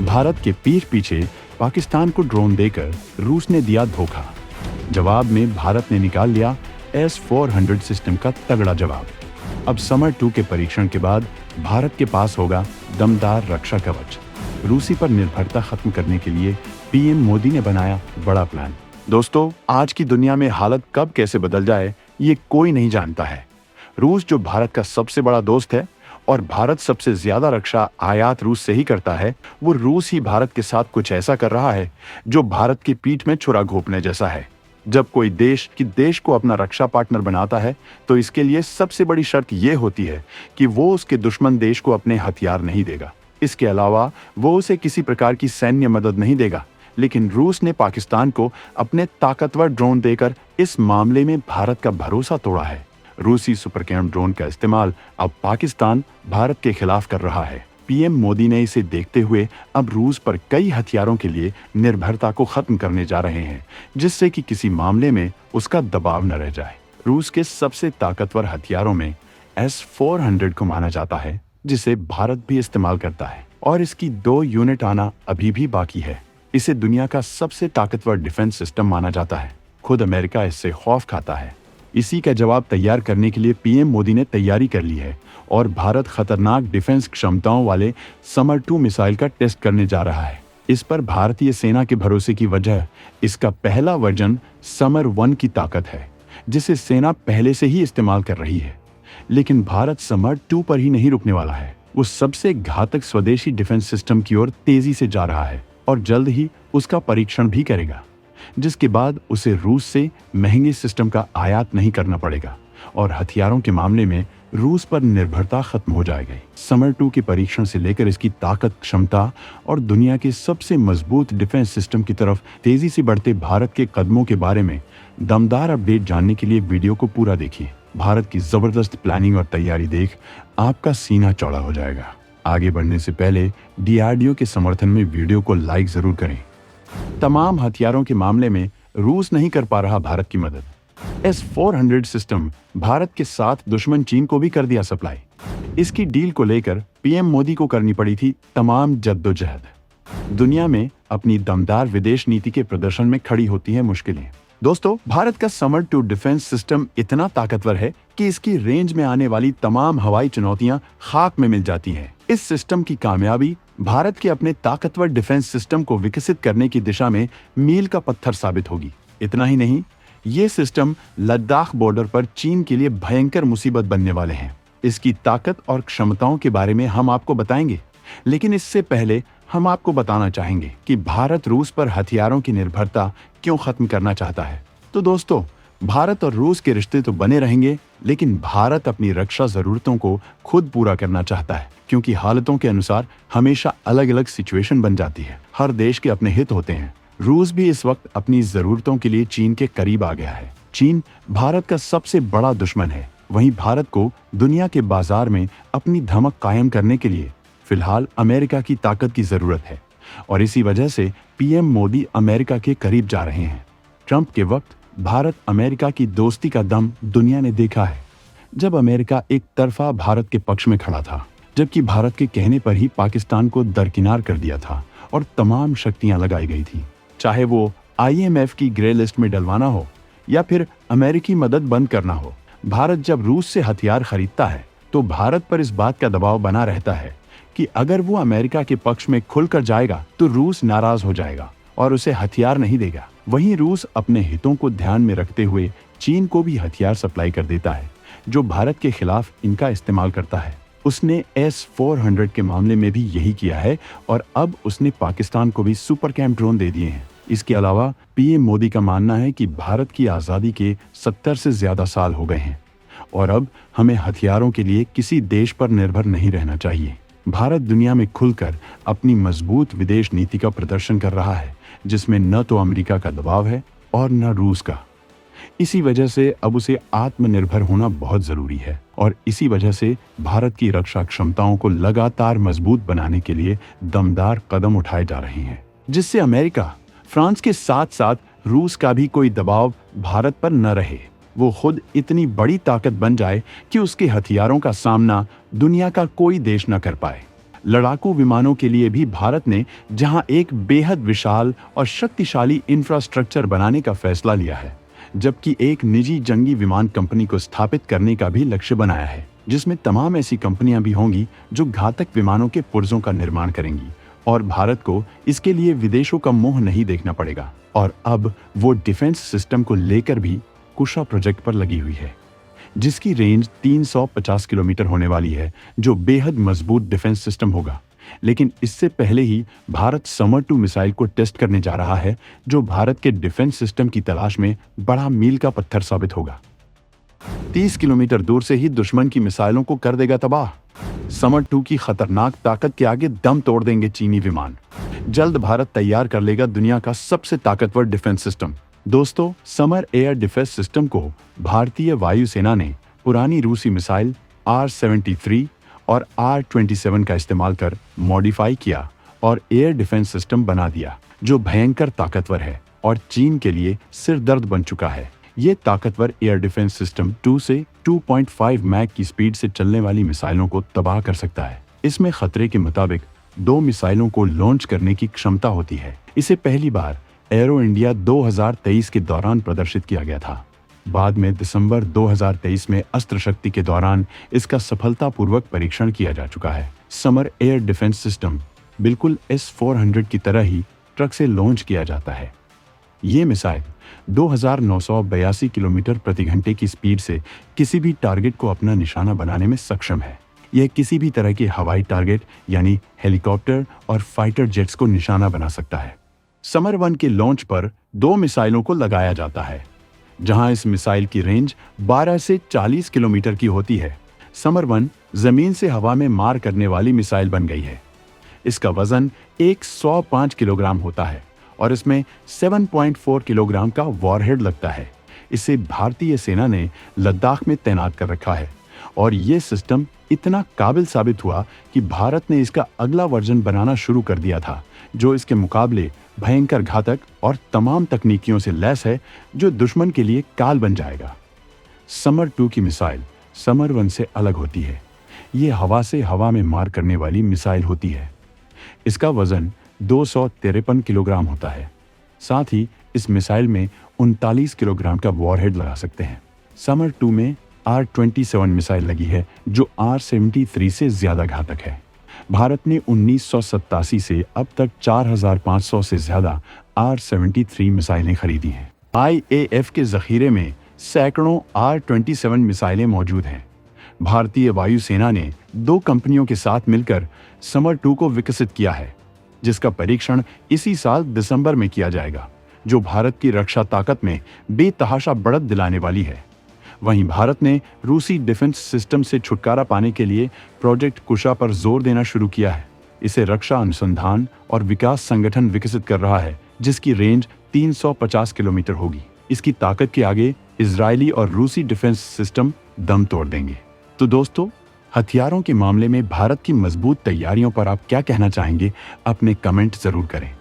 भारत के पीठ पीछे पाकिस्तान को ड्रोन देकर रूस ने दिया धोखा। जवाब में भारत ने निकाल लिया S-400 सिस्टम का तगड़ा जवाब। अब समर 2 के परीक्षण के बाद भारत के पास होगा दमदार रक्षा कवच। रूसी पर निर्भरता खत्म करने के लिए पीएम मोदी ने बनाया बड़ा प्लान। दोस्तों, आज की दुनिया में हालत कब कैसे बदल जाए ये कोई नहीं जानता है। रूस जो भारत का सबसे बड़ा दोस्त है और भारत सबसे ज्यादा रक्षा आयात रूस से ही करता है, वो रूस ही भारत के साथ कुछ ऐसा कर रहा है जो भारत की पीठ में छुरा घोंपने जैसा है। जब कोई देश को अपना रक्षा पार्टनर बनाता है तो इसके लिए सबसे बड़ी शर्त ये होती है कि वो उसके दुश्मन देश को अपने हथियार नहीं देगा। इसके अलावा वो उसे किसी प्रकार की सैन्य मदद नहीं देगा। लेकिन रूस ने पाकिस्तान को अपने ताकतवर ड्रोन देकर इस मामले में भारत का भरोसा तोड़ा है। रूसी सुपरकैम ड्रोन का इस्तेमाल अब पाकिस्तान भारत के खिलाफ कर रहा है। पीएम मोदी ने इसे देखते हुए अब रूस पर कई हथियारों के लिए निर्भरता को खत्म करने जा रहे हैं, जिससे कि किसी मामले में उसका दबाव न रह जाए। रूस के सबसे ताकतवर हथियारों में S-400 को माना जाता है, जिसे भारत भी इस्तेमाल करता है और इसकी 2 यूनिट आना अभी भी बाकी है। इसे दुनिया का सबसे ताकतवर डिफेंस सिस्टम माना जाता है। खुद अमेरिका इससे खौफ खाता है। इसी का जवाब तैयार करने के लिए पीएम मोदी ने तैयारी कर ली है और भारत खतरनाक डिफेंस क्षमताओं वाले समर 2 मिसाइल का टेस्ट करने जा रहा है। इस पर भारतीय सेना के भरोसे की वजह इसका पहला वर्जन समर 1 की ताकत है, जिसे सेना पहले से ही इस्तेमाल कर रही है। लेकिन भारत समर 2 पर ही नहीं रुकने वाला है। वो सबसे घातक स्वदेशी डिफेंस सिस्टम की ओर तेजी से जा रहा है और जल्द ही उसका परीक्षण भी करेगा, जिसके बाद उसे रूस से महंगे सिस्टम का आयात नहीं करना पड़ेगा और हथियारों के मामले में रूस पर निर्भरता खत्म हो जाएगी। समर 2 के परीक्षण से लेकर इसकी ताकत, क्षमता और दुनिया के सबसे मजबूत डिफेंस सिस्टम की तरफ तेजी से बढ़ते भारत के कदमों के बारे में दमदार अपडेट जानने के लिए वीडियो को पूरा देखिए। भारत की जबरदस्त प्लानिंग और तैयारी देख आपका सीना चौड़ा हो जाएगा। आगे बढ़ने से पहले DRDO के समर्थन में वीडियो को लाइक जरूर करें। तमाम हथियारों के मामले में रूस नहीं कर पा रहा भारत की मदद। S-400 सिस्टम भारत के साथ दुश्मन चीन को भी कर दिया सप्लाई। इसकी डील को लेकर पीएम मोदी को करनी पड़ी थी तमाम जद्दोजहद। दुनिया में अपनी दमदार विदेश नीति के प्रदर्शन में खड़ी होती है मुश्किलें। दोस्तों, भारत का समर 2 डिफेंस सिस्टम इतना ताकतवर है कि इसकी रेंज में आने वाली तमाम हवाई चुनौतियां खाक में मिल जाती हैं। इस सिस्टम की कामयाबी भारत के अपने ताकतवर डिफेंस सिस्टम को विकसित करने की दिशा में मील का पत्थर साबित होगी। इतना ही नहीं, ये सिस्टम लद्दाख बॉर्डर पर चीन के लिए भयंकर मुसीबत बनने वाले हैं। इसकी ताकत और क्षमताओं के बारे में हम आपको बताएंगे, लेकिन इससे पहले हम आपको बताना चाहेंगे कि भारत रूस पर हथियारों की निर्भरता क्यों खत्म करना चाहता है। तो दोस्तों, भारत और रूस के रिश्ते तो बने रहेंगे, लेकिन भारत अपनी रक्षा जरूरतों को खुद पूरा करना चाहता है, क्योंकि हालतों के अनुसार हमेशा अलग अलग सिचुएशन बन जाती है। हर देश के अपने हित होते हैं। रूस भी इस वक्त अपनी जरूरतों के लिए चीन के करीब आ गया है। चीन भारत का सबसे बड़ा दुश्मन है। वहीं भारत को दुनिया के बाजार में अपनी धमक कायम करने के लिए फिलहाल अमेरिका की ताकत की जरूरत है और इसी वजह से पीएम मोदी अमेरिका के करीब जा रहे हैं। ट्रंप के वक्त भारत अमेरिका की दोस्ती का दम दुनिया ने देखा है, जब अमेरिका एक तरफा भारत के पक्ष में खड़ा था, जबकि भारत के कहने पर ही पाकिस्तान को दरकिनार कर दिया था और तमाम शक्तियां लगाई गई थी। चाहे वो IMF की ग्रे लिस्ट में डलवाना हो या फिर अमेरिकी मदद बंद करना हो, भारत जब रूस से हथियार खरीदता है तो भारत पर इस बात का दबाव बना रहता है कि अगर वो अमेरिका के पक्ष में खुलकर जाएगा तो रूस नाराज हो जाएगा और उसे हथियार नहीं देगा। वहीं रूस अपने हितों को ध्यान में रखते हुए चीन को भी हथियार सप्लाई कर देता है, जो भारत के खिलाफ इनका इस्तेमाल करता है। उसने S-400 के मामले में भी यही किया है और अब उसने पाकिस्तान को भी सुपरकैम ड्रोन दे दिए हैं। इसके अलावा पीएम मोदी का मानना है कि भारत की आज़ादी के 70 से ज्यादा साल हो गए हैं और अब हमें हथियारों के लिए किसी देश पर निर्भर नहीं रहना चाहिए। भारत दुनिया में खुलकर अपनी मजबूत विदेश नीति का प्रदर्शन कर रहा है, जिसमें न तो अमेरिका का दबाव है और न रूस का। इसी वजह से अब उसे आत्मनिर्भर होना बहुत जरूरी है और इसी वजह से भारत की रक्षा क्षमताओं को लगातार मजबूत बनाने के लिए दमदार कदम उठाए जा रहे हैं, जिससे अमेरिका, फ्रांस के साथ साथ रूस का भी कोई दबाव भारत पर न रहे। वो खुद इतनी बड़ी ताकत बन जाए कि उसके हथियारों का सामना दुनिया का कोई देश न कर पाए। लड़ाकू विमानों के लिए भी भारत ने जहां एक बेहद विशाल और शक्तिशाली इंफ्रास्ट्रक्चर बनाने का फैसला लिया है, जबकि एक निजी जंगी विमान कंपनी को स्थापित करने का भी लक्ष्य बनाया है, जिसमें तमाम ऐसी कंपनियां भी होंगी जो घातक विमानों के पुर्जों का निर्माण करेंगी और भारत को इसके लिए विदेशों का मुंह नहीं देखना पड़ेगा। और अब वो डिफेंस सिस्टम को लेकर भी कुशा प्रोजेक्ट पर लगी हुई है, जिसकी रेंज 350 किलोमीटर होने वाली है, जो बेहद मजबूत डिफेंस सिस्टम होगा। लेकिन इससे पहले ही भारत समर 2 मिसाइल को टेस्ट करने जा रहा है, जो भारत के डिफेंस सिस्टम की तलाश में बड़ा मील का पत्थर साबित होगा। 30 किलोमीटर दूर से ही दुश्मन की मिसाइलों को कर देगा तबाह। समर 2 की खतरनाक ताकत के आगे दम तोड़ देंगे चीनी विमान। जल्द भारत तैयार कर लेगा दुनिया का सबसे ताकतवर डिफेंस सिस्टम। दोस्तों, समर एयर डिफेंस सिस्टम को भारतीय वायुसेना ने पुरानी रूसी मिसाइल R-73 और R-27 का इस्तेमाल कर मॉडिफाई किया और एयर डिफेंस सिस्टम बना दिया, जो भयंकर ताकतवर है और चीन के लिए सिरदर्द बन चुका है। ये ताकतवर एयर डिफेंस सिस्टम 2 से 2.5 मैक की स्पीड से चलने वाली मिसाइलों को तबाह कर सकता है। इसमें खतरे के मुताबिक 2 मिसाइलों को लॉन्च करने की क्षमता होती है। इसे पहली बार एरो इंडिया 2023 के दौरान प्रदर्शित किया गया था। बाद में दिसंबर 2023 में अस्त्र शक्ति के दौरान इसका सफलतापूर्वक परीक्षण किया जा चुका है। समर एयर डिफेंस सिस्टम बिल्कुल S-400 की तरह ही ट्रक से लॉन्च किया जाता है। ये मिसाइल 2982 किलोमीटर प्रति घंटे की स्पीड से किसी भी टारगेट को अपना निशाना बनाने में सक्षम है। यह किसी भी तरह के हवाई टारगेट यानी हेलीकॉप्टर और फाइटर जेट्स को निशाना बना सकता है। समर 1 के लॉन्च पर 2 मिसाइलों को लगाया जाता है, जहां इस मिसाइल की रेंज 12 से 40 किलोमीटर की होती है। समर 1 जमीन से हवा में मार करने वाली मिसाइल बन गई है। इसका वजन 105 किलोग्राम होता है और इसमें 7.4 किलोग्राम का वॉरहेड लगता है। इसे भारतीय सेना ने लद्दाख में तैनात कर रखा है और ये सिस्टम इतना काबिल साबित हुआ कि भारत ने इसका अगला वर्जन बनाना शुरू कर दिया था, जो इसके मुकाबले भयंकर घातक और तमाम तकनीकियों से लैस है, जो दुश्मन के लिए काल बन जाएगा। समर 2 की मिसाइल समर 1 से अलग होती है। ये हवा से हवा में मार करने वाली मिसाइल होती है। इसका वजन 253 किलोग्राम होता है। साथ ही इस मिसाइल में 39 किलोग्राम का वॉरहेड लगा सकते हैं। समर 2 में R-27 मिसाइल लगी है, जो R-73 से ज्यादा घातक है। भारत ने 1987 से अब तक 4500 से ज्यादा R-73 मिसाइलें खरीदी हैं। IAF के जखीरे में सैकड़ों R-27 मिसाइलें मौजूद हैं। भारतीय वायुसेना ने 2 कंपनियों के साथ मिलकर समर 2 को विकसित किया है, जिसका परीक्षण इसी साल दिसंबर में किया जाएगा, जो भारत की रक्षा ताकत में बेतहाशा बढ़त दिलाने वाली है। वहीं भारत ने रूसी डिफेंस सिस्टम से छुटकारा पाने के लिए प्रोजेक्ट कुशा पर जोर देना शुरू किया है। इसे रक्षा अनुसंधान और विकास संगठन विकसित कर रहा है, जिसकी रेंज 350 किलोमीटर होगी। इसकी ताकत के आगे इजरायली और रूसी डिफेंस सिस्टम दम तोड़ देंगे। तो दोस्तों, हथियारों के मामले में भारत की मजबूत तैयारियों पर आप क्या कहना चाहेंगे? अपने कमेंट जरूर करें।